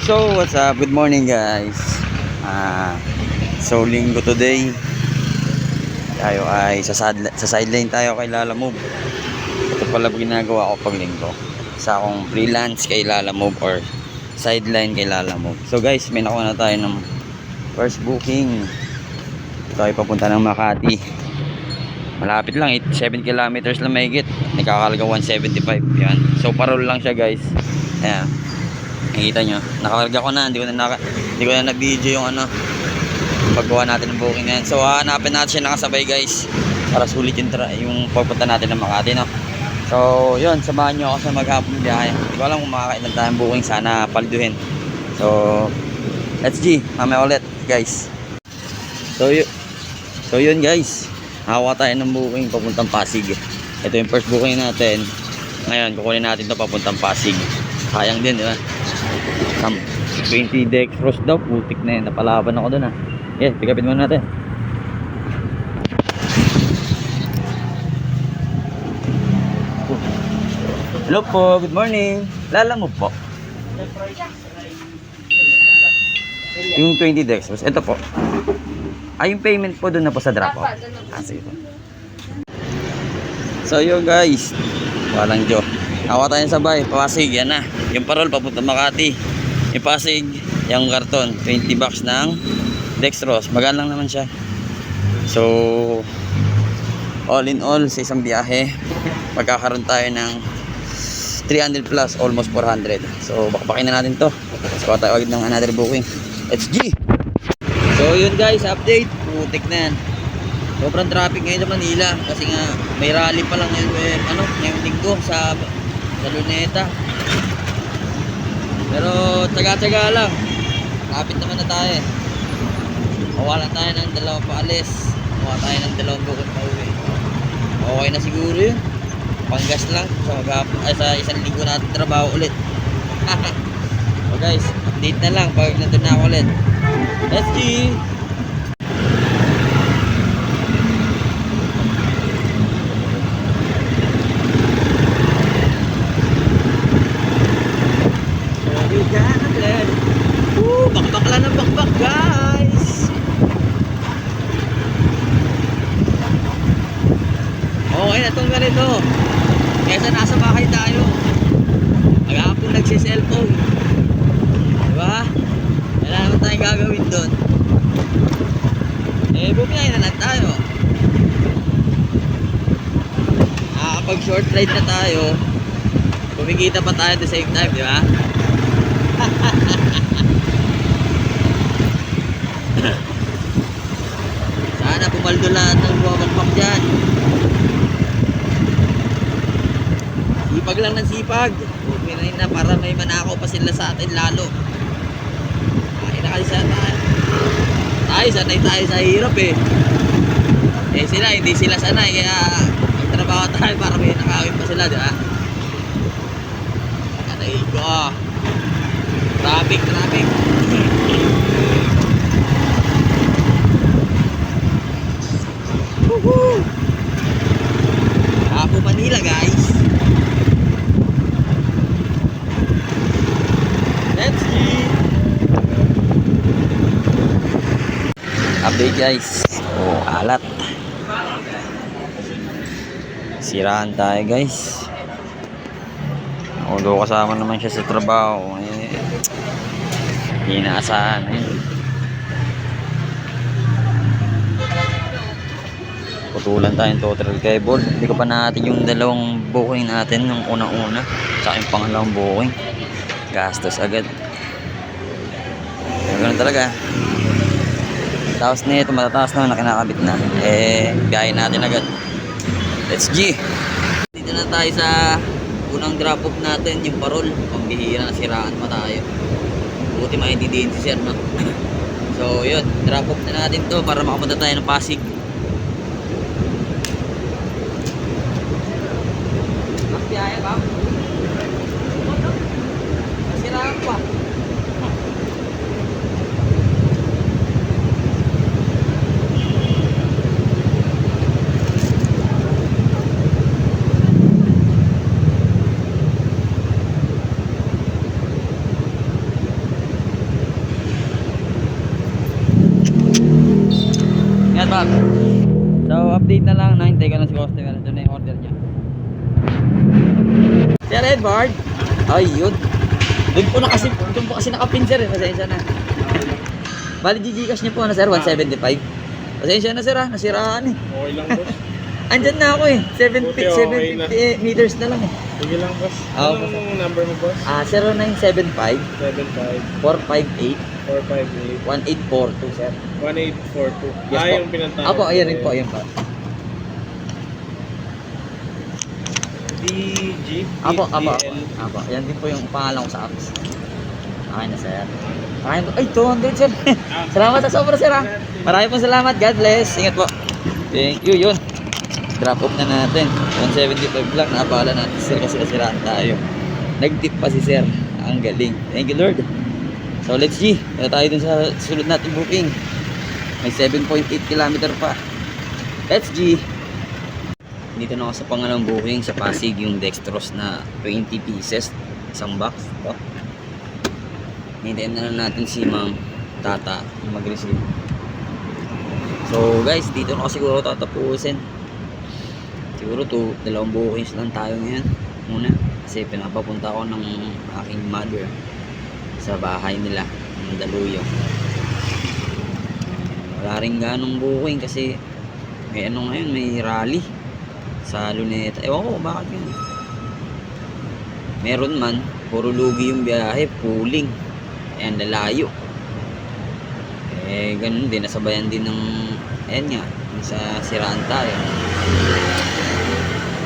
So, what's up? Good morning, guys. So, linggo today. Tayo ay sa sideline tayo kay Lala Move. Ito pala ginagawa ko pag linggo. Sa akong freelance kay Lala Move or sideline kay Lala Move. So, guys, may nakuha na tayo ng first booking. Tayo papunta ng Makati. Malapit lang, 7 kilometers lang mahigit. Nakakalaga 175. Yan. So, parol lang siya, guys. Ayan. Nakikita nyo, nakakarga ko na, hindi ko na na-video yung paggawa natin ng booking na yan. So hanapin natin siya nakasabay, guys, para sulit yung pagpunta natin ng Makati, no? So yun, samahan nyo ako sa maghapon biyahe. Hindi ko alam kung makakailan tayong booking, sana palduhin. So let's G, mamaya ulit, guys. So yun, guys, nakakuha tayo ng booking papuntang Pasig. Ito yung first booking natin. Ngayon kukunin natin ito papuntang Pasig. Sayang din, di ba? 20 dextrose daw, putik na yun. Napalaban ako dun, ha. Yes, pick upin muna natin. Hello po, good morning. Lala Move po. Yung 20 dextrose, ito po. Yung payment po dun na po sa drop off. Sige po. So yun, guys, walang Diyo. Awa tayong sabay, Pasig, yan na. Yung parol papunta Makati. Yung Pasig, yung karton, 20 bucks ng dextrose. Magaan lang naman siya. So, all in all, sa isang biyahe, magkakaroon tayo ng 300 plus, almost 400. So, bakbakin na natin to. So, tayo agad ng another booking. Let's G! So, yun, guys, update. Putik na yan. Sobrang traffic ngayon sa Manila. Kasi nga, may rally pa lang ngayon, ngayong linggo sa Luneta. Pero tsaga-tsaga lang. Kapit naman na tayo. Mawalan tayo ng 2 paalis. Mawa tayo ng 2 bukod pa uwi. Okay na siguro yun. Panggas lang. Sa isang linggo natin trabaho ulit. So guys, update na lang pag nandun na ako ulit. Let's see. Bakbakla ng bakbak, guys. Okay na itong ganito. Kesa nasa bahay tayo, maghapon nagsiselfone, diba? Wala naman tayong gagawin doon. Bumiyay na lang tayo. Kapag short ride na tayo, kumikita pa tayo at the same time, diba? Sana pumaldo lahat ng buwabakbak dyan. Sipag lang ng sipag. Okay na para may manakaw pa sila sa atin lalo. Ay na kasi sanay tayo sa hirap sila hindi sila sanay, kaya magtrabaho tayo para may nakawin pa sila, diba? Anay ko, traffic. Apo Manila, guys. Let's see. Update, guys. Alat. Siraan tayo, guys. Although kasama naman siya sa trabaho, inaasahan putulan tayong total cable. Hindi ko pa natin yung 2 booking natin nung unang-una sa yung pangalawang booking. Gastos agad. Ganun talaga. Tapos nito matataas na kinakabit na. Biyahe natin agad. Let's G! Dito na tayo sa unang drop off natin, yung parol. Pambihira na, siraan pa tayo. Buti maintindihin si sir, no? So yun, drop off na natin to para makapunta tayo ng Pasig. Biyahe ba? Nasiraan pa. Yan, Bob. So, update na lang. Nahintay ko na si customer. Doon na yung order niya. Sir Edward. Ay, yun. Doon po kasi nakapin, sir. Pasensya na. Bali, Gcash niyo po, ano, sir? 175. Pasensya na, sir, ha. Nasiraan, eh. Okay lang, boss. Andyan na ako, eh. 750 meters na lang, eh. Sige lang, boss. Oo, Anong number mo, boss? 0975 75 458 458 1842, sir. 1842. Yes po. Yung pinantawag. Apo, ayan rin po, ayan po. DG. Apo. DL. Apo, ayan din po yung pangalan ko sa apps. Okay na, sir. Okay na. Ay, 200, sir. Salamat sa sobra, sir, ha. Maraming po salamat. God bless. Ingat po. Thank you, yun. Drop off na natin. 175 lang. Naabala natin, sir, kasi nasiraan tayo. Nag-tip pa si sir. Ang galing. Thank you, Lord. So, let's see. Kaya tayo dun sa sunod natin booking. May 7.8 kilometer pa. Let's G. Dito na ako sa pangalawang booking sa Pasig, yung dextrose na 20 pieces. Isang box. Ito. Hintayin na lang natin si Ma'am Tata mag-receive. So guys, dito na ako siguro tatapusin. Siguro dalawang bookings lang tayo ngayon. Muna. Kasi pinapapunta ako ng aking mother sa bahay nila ng Daluyong. Wala rin ganong booking kasi may ano ngayon, may rally sa Luneta. Ewan ko bakit yun. Meron man, puro lugi yung biyahe, pooling. Ayan, lalayo. Eh, ganun din, nasabayan din ng ayan nga, sa siraan tayo.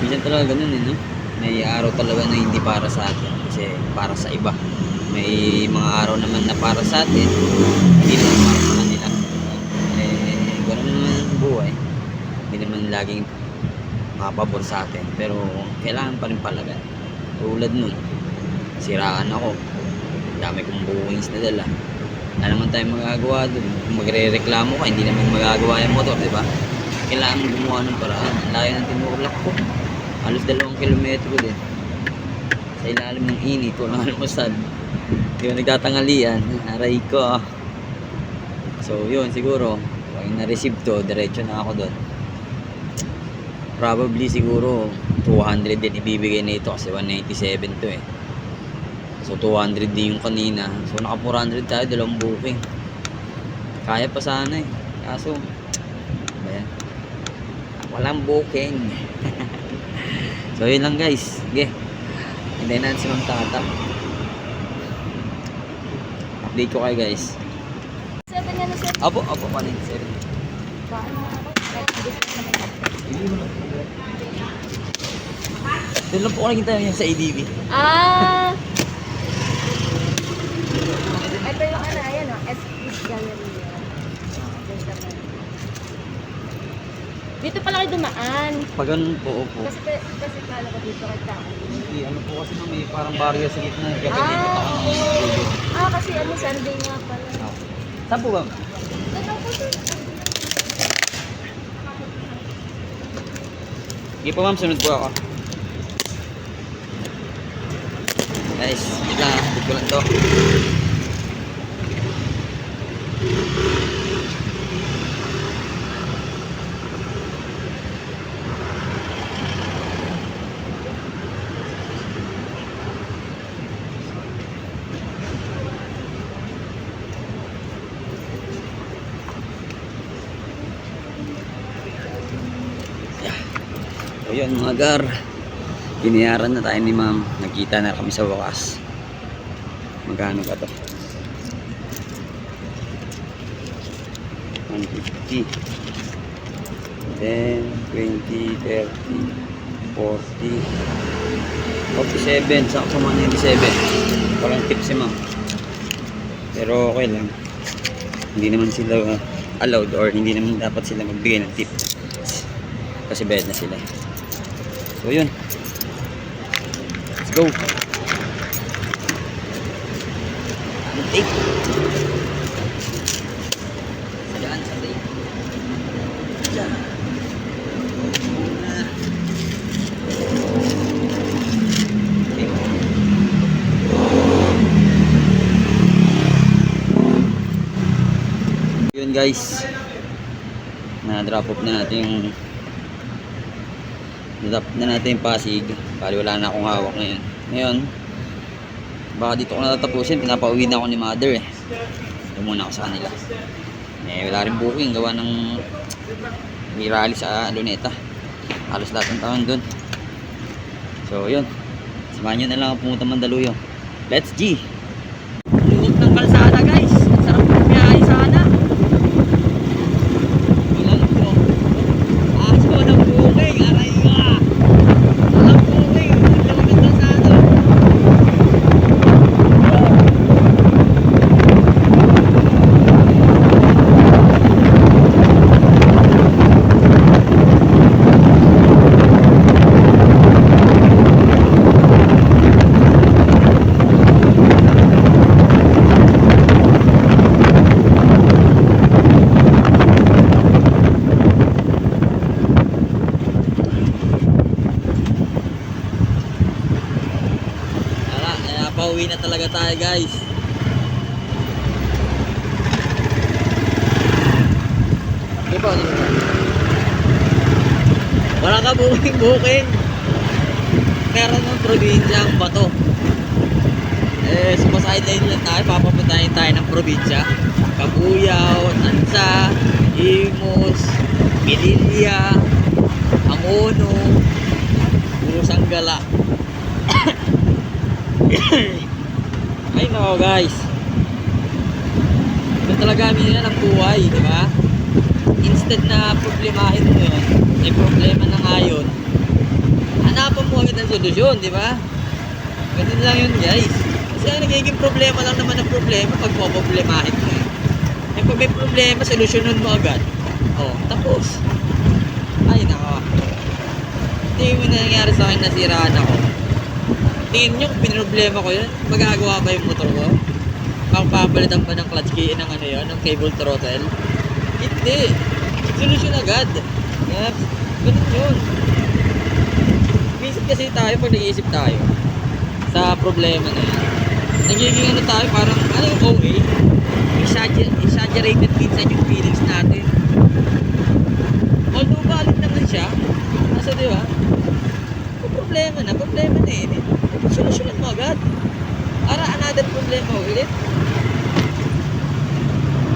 Minsan talaga ganun eh, no? May araw talaga na hindi para sa atin kasi para sa iba. May mga araw naman na para sa atin, hindi naman para sa kanila. Eh, ganun naman ang buhay. Hindi naman laging makapabor sa atin. Pero kailangan pa rin palagan. Tulad nun, siraan ako. Dami kong bookings na dala. Wala naman tayong magagawa dun. Kung magre-reklamo ka, hindi naman magagawa yung motor, di ba? Kailangan gumawa ng paraan. Ang layo ng tinulak ko. Halos 2 kilometro din. Sa ilalim ng init, walang almusal. Di ba nagtatangalian? Aray ko. So yun, siguro pag na-receive to, diretso na ako doon. Probably siguro 200 din ibibigay na ito kasi 197 to eh. So 200 din yung kanina. So naka 400 tayo, dalawang booking. Kaya pa sana eh. Kaso ayan, walang booking. So yun lang guys. Sige, hintayin natin si Ma'am Tata. Update ko kayo guys. 7 yan na, sir. Apo, panin 7. Paano ako? Kahit gusto ko naman. Doon lang po ko nakita yung sa ADV. Ah! Ito yung ano, ayan o. S.P. Galleria. Dito pala kayo dumaan. Pag ganun po, opo. Kasi kala ko dito kay Tao. Hindi, ano po kasi may parang barrier sa gitna. Kaya Ah, dito ako ng studio. kasi ano, Sunday nga pala. Saan po ba? Ito po, sir. Sige po ma'am, sunod po ako. Guys, wait lang ha. Bit ko lang to. So yun mga gar, binayaran na tayo ni ma'am. Nagkita na kami sa wakas. Magkano ba to? 150, 10, 20, 30, 40, 47. Sakto 197. Walang tip si ma'am. Pero okay lang. Hindi naman sila allowed or hindi naman dapat sila magbigay ng tip. Kasi bayad na sila. So yun. Let's go. Take. Sadaan, saday. Diyan. Yun guys. Na-drop off na natin yung Pasig. Bali wala na akong hawak ngayon. Ngayon, baka dito ko natatapusin. Pinapauwi na ako ni mother eh. Doon muna ako sa kanila. Eh, wala rin booking. Gawa ng may rally sa Luneta. Halos lahat ng taon dun. So, yun. Samahan nyo na lang ang pumunta Mandaluyong. Let's G! Luwag ng kalsada guys. Ang sarap ng biyahe sana. Walang po. Aso ng booking. Aray ka! Walang booking. Luwag ng kalsada. Pauwi na talaga tayo guys. Diba? Wala ka booking. Meron ng probinsya ang bato. Eh, sumasideline lang tayo. Papapuntahin tayo ng probinsya. Kabuyaw, Tansa, Imus, Pinilya, Angono, puro Sanggala. Ay nako guys, ito talaga yan ang buhay, di ba? Instead na problemahin mo yun, may problema na nga yun, hanapan mo agad ang solusyon, di ba? Ganun lang yun guys. Kasi ang nagiging problema lang naman ang problema pag problemahin mo eh. Eh pag may problema, solusyonan mo agad. Oh, tapos. Ay nako, hindi mo na nangyari sa akin, nasiraan ako. Tingin nyo kung pinroblema ko yun, magagawa ba yung motor ko? Papapalitan pa ng clutch key ng ano yun, ng cable throttle? Hindi. Solusyon agad. Yep. Ganun yun. Isip kasi tayo pag nag-iisip tayo sa problema na yun. Nagiging ano tayo, parang ano yung OA? Exaggerated minsan yung feelings natin. Although valid naman siya. Kaso diba? Problema na yun eh. Solusyonan mo agad. Para another problema ulit.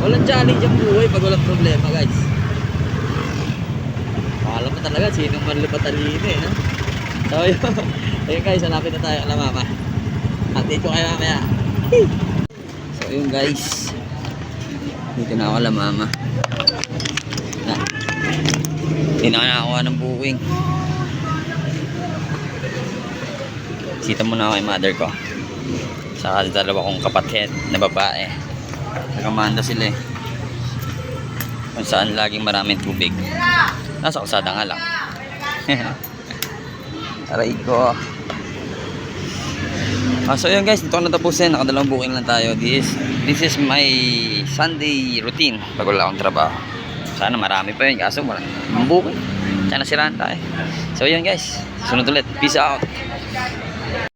Walang challenge ang buhay pag walang problema guys. Alam mo talaga sinong matalino eh, no? So yun guys, hanapin na tayo kala mama. Update ko kayo mamaya. So yun guys, dito na ako kala mama. Hindi na nakakuha ng booking. Sita muna ako kay mother ko. Saka dalawa kong kapatid na babae. Nagamanda sila eh. Kung saan laging maraming tubig. Nasa kalsada nga lang. Aray ko. So yun guys, dito ko natapusin. Nakadalawang booking lang tayo. This is my Sunday routine pag wala akong trabaho. Sana marami pa yun. Kaso wala akong booking. Sana siraan tayo. So yun guys, sunod ulit. Peace out.